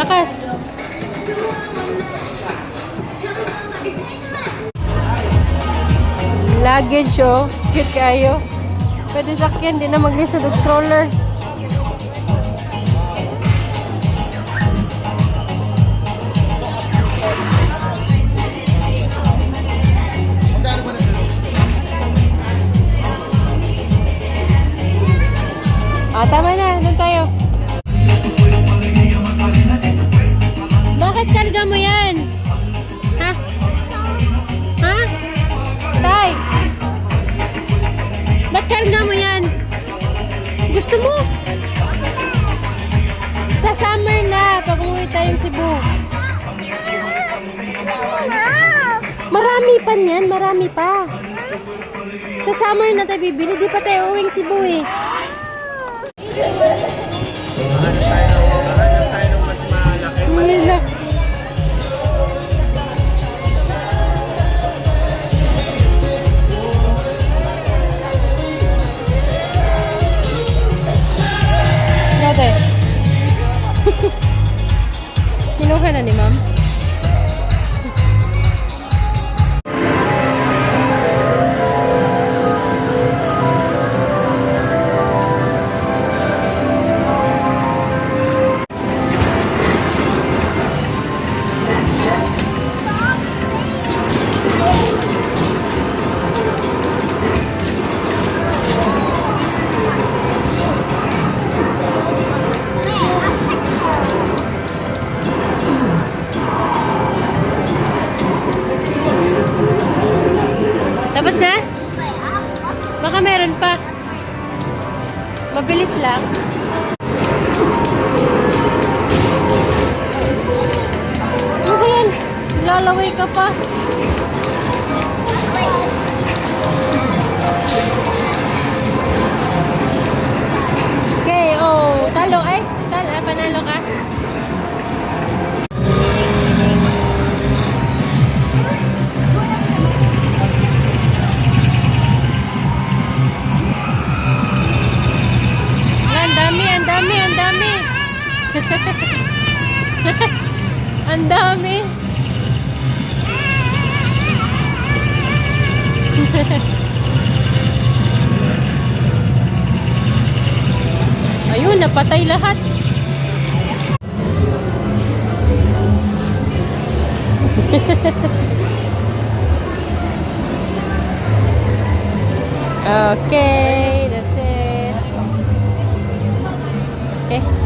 Lakas. Luggage, oh. Cute kayo. Pwede sakyan, di na maglisod og stroller. Ah, tama na. Doon tayo. Bakit karga mo yan? Ha? Ha? Tay? Ba't karga mo yan? Gusto mo? Sa summer na, pag umuwi tayong Cebu. Marami pa niyan, marami pa. Sa summer na tayo bibili, di pa tayo uwing Cebu eh. Hanap tayo ng mas malaki. Wala. Dati. Kinuha na ni ma'am. Tapos na? Baka meron pa. Mabilis lang. Ano ba yan? Lalaway ka pa. Okay, oh. Talo ay. Panalo ka. Ang dami. Ayun, napatay lahat. Okay, that's it. Okay.